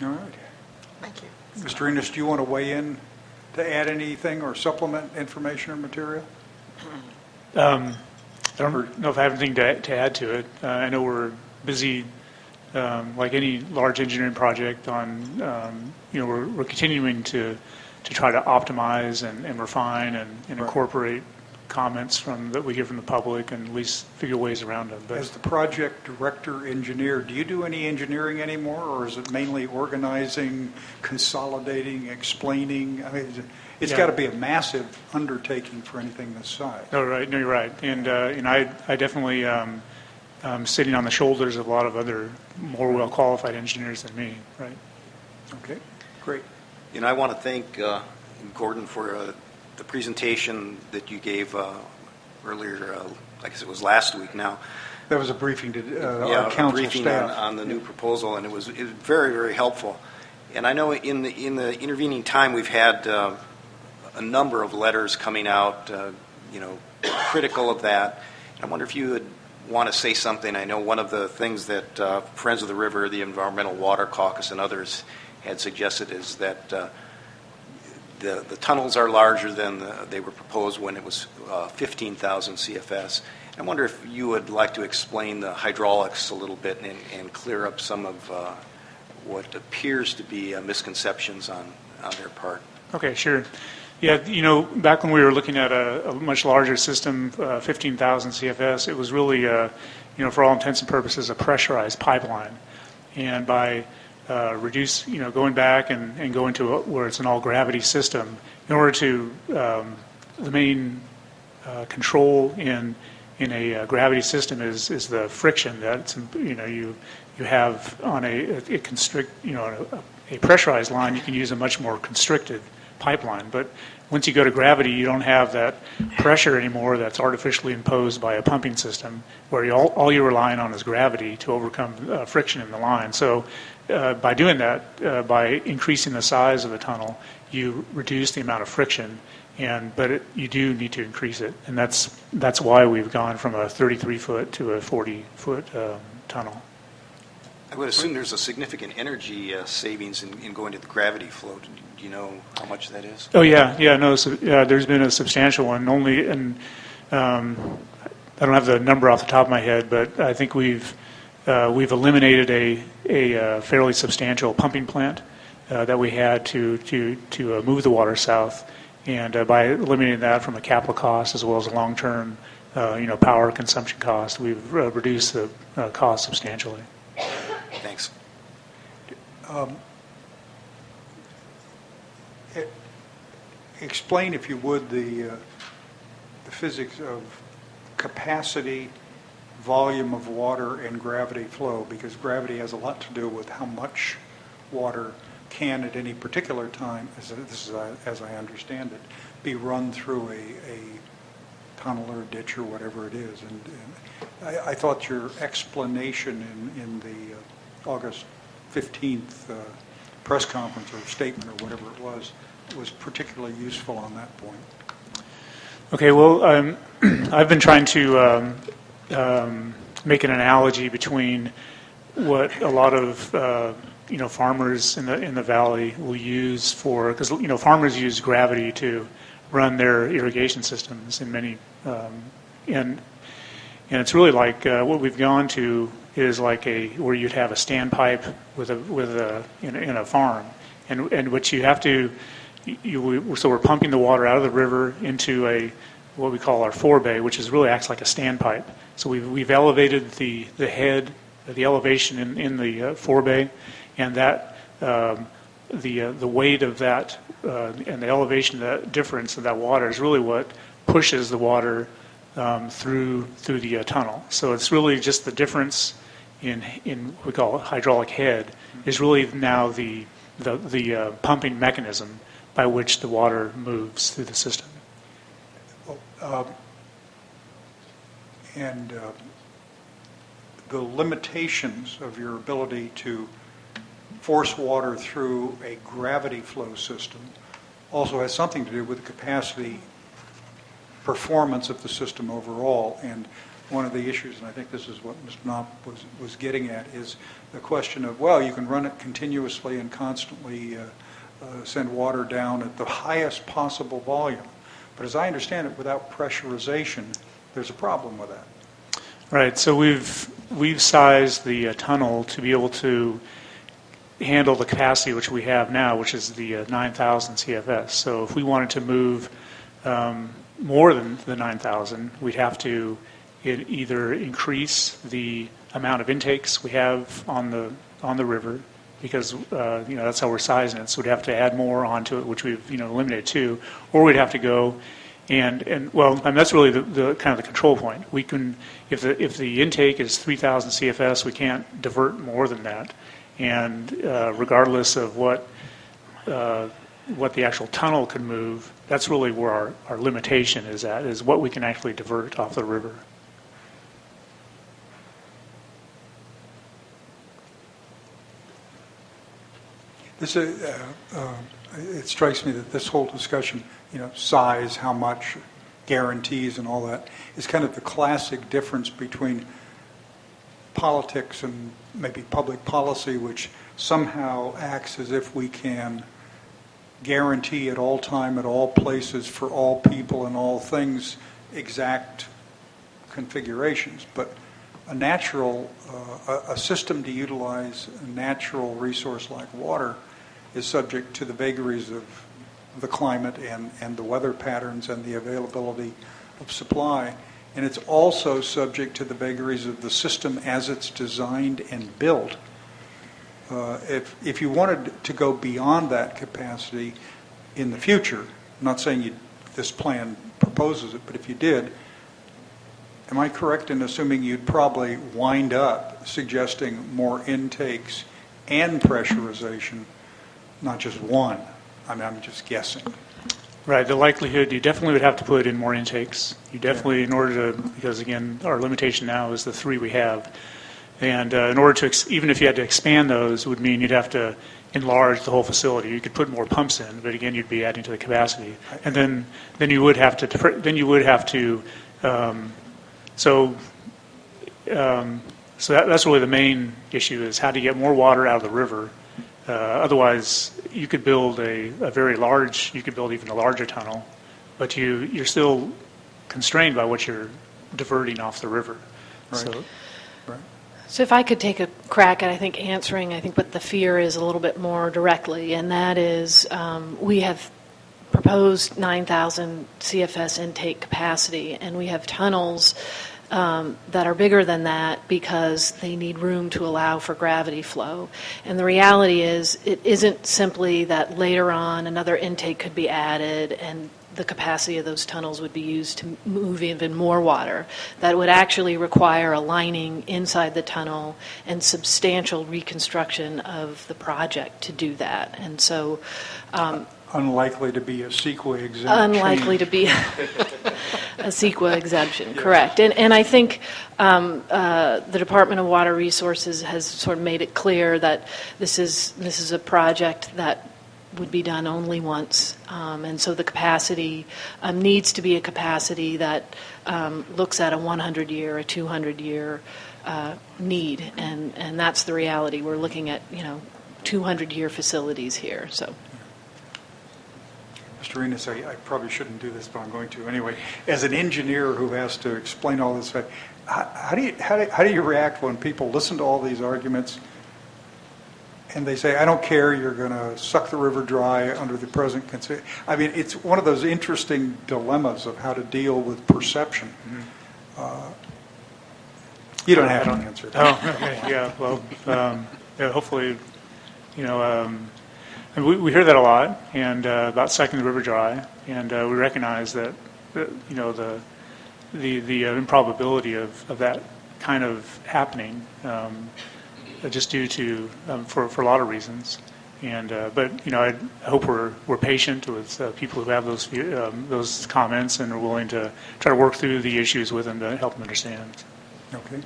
All right. Thank you. Mr. Enos, do you want to weigh in to add anything or supplement information or material? I don't know if I have anything to add to it. I know we're busy, like any large engineering project, on we're continuing to try to optimize and refine and incorporate comments that we hear from the public and at least figure ways around them. But as the project director engineer, do you do any engineering anymore, or is it mainly organizing, consolidating, explaining? I mean, it's got to be a massive undertaking for anything this size. No, right. No, you're right. And I definitely I'm sitting on the shoulders of a lot of other more well-qualified engineers than me. Right. Okay. Great. I want to thank Gordon for the presentation that you gave earlier. I guess it was last week now. That was a briefing to our council briefing staff on the new proposal, and it was very, very helpful. And I know in the intervening time we've had a number of letters coming out, critical of that. And I wonder if you would want to say something. I know one of the things that Friends of the River, the Environmental Water Caucus, and others had suggested is that the tunnels are larger than they were proposed when it was 15,000 CFS. I wonder if you would like to explain the hydraulics a little bit and clear up some of what appears to be misconceptions on their part. Okay, sure. Yeah, back when we were looking at a much larger system, 15,000 CFS, it was really, for all intents and purposes, a pressurized pipeline. And by going back and going to where it's an all-gravity system, in order to the main control in a gravity system is the friction that you have on a pressurized line. You can use a much more constricted pipeline, but once you go to gravity, you don't have that pressure anymore that's artificially imposed by a pumping system, where all you're relying on is gravity to overcome friction in the line. So by doing that, by increasing the size of the tunnel, you reduce the amount of friction, but you do need to increase it, and that's why we've gone from a 33-foot to a 40-foot tunnel. I would assume there's a significant energy savings in going to the gravity flow. Do you know how much that is? Oh yeah. No. So, there's been a substantial one. I don't have the number off the top of my head, but I think we've eliminated a fairly substantial pumping plant that we had to move the water south, and by eliminating that from a capital cost as well as a long-term power consumption cost, we've reduced the cost substantially. Thanks. Explain, if you would, the physics of capacity, volume of water, and gravity flow, because gravity has a lot to do with how much water can at any particular time, as I understand it, be run through a tunnel or a ditch or whatever it is. And I thought your explanation in the August 15th press conference or statement or whatever it was particularly useful on that point. Okay, well, I've been trying to make an analogy between what a lot of farmers in the valley will use because farmers use gravity to run their irrigation systems in many and it's really like what we've gone to is like where you'd have a standpipe in a farm, and what you have to so we're pumping the water out of the river into what we call our forebay, which really acts like a standpipe. So we've elevated the head, the elevation in the forebay, and that the weight of that and the elevation, the difference of that water is really what pushes the water through the tunnel. So it's really just the difference in what we call hydraulic head is really now the pumping mechanism by which the water moves through the system. And the limitations of your ability to force water through a gravity flow system also has something to do with the capacity performance of the system overall. And one of the issues, and I think this is what Mr. Knopp was getting at, is the question of, well, you can run it continuously and constantly send water down at the highest possible volume. But as I understand it, without pressurization, there's a problem with that. Right. So we've sized the tunnel to be able to handle the capacity which we have now, which is the 9,000 CFS. So if we wanted to move more than the 9,000, we'd have to either increase the amount of intakes we have on the river, because that's how we're sizing it. So we'd have to add more onto it, which we've eliminated too, or we'd have to go and that's really the kind of the control point. We can, if the intake is 3,000 CFS, we can't divert more than that, and regardless of what the actual tunnel can move, that's really where our limitation is at, is what we can actually divert off the river. This it strikes me that this whole discussion, size, how much, guarantees and all that, is kind of the classic difference between politics and maybe public policy, which somehow acts as if we can guarantee at all time, at all places, for all people and all things, exact configurations. But a system to utilize a natural resource like water is subject to the vagaries of the climate and the weather patterns and the availability of supply. And it's also subject to the vagaries of the system as it's designed and built. If you wanted to go beyond that capacity in the future, I'm not saying this plan proposes it, but if you did, am I correct in assuming you'd probably wind up suggesting more intakes and pressurization, not just one? I mean, I'm just guessing. Right. The likelihood, you definitely would have to put in more intakes. You definitely, in order to, because again, our limitation now is the 3 we have. And in order to, even if you had to expand those, it would mean you'd have to enlarge the whole facility. You could put more pumps in, but again, you'd be adding to the capacity. And then you would have to, so that's really the main issue, is how to get more water out of the river. Otherwise, you could build you could build even a larger tunnel, but you're still constrained by what you're diverting off the river. Right. So if I could take a crack at, answering, what the fear is a little bit more directly, and that is we have proposed 9,000 CFS intake capacity, and we have tunnels that are bigger than that because they need room to allow for gravity flow. And the reality is it isn't simply that later on another intake could be added and the capacity of those tunnels would be used to move even more water. That would actually require a lining inside the tunnel and substantial reconstruction of the project to do that. And so unlikely to be a CEQA exemption. Unlikely to be a CEQA exemption, correct. And I think the Department of Water Resources has sort of made it clear that this is a project that would be done only once. And so the capacity needs to be a capacity that looks at a 100-year, a 200-year need. And that's the reality. We're looking at, 200-year facilities here. So. Mr. Enos, I probably shouldn't do this, but I'm going to anyway. As an engineer who has to explain all this, how do you react when people listen to all these arguments and they say, I don't care, you're going to suck the river dry under the present conditions? I mean, it's one of those interesting dilemmas of how to deal with perception. Mm-hmm. You don't have to answer that. Oh, okay, yeah. Well, hopefully, we hear that a lot, and about sucking the river dry, and we recognize that, the improbability of that kind of happening, just due to for a lot of reasons. And but I hope we're patient with people who have those comments and are willing to try to work through the issues with them to help them understand. Okay.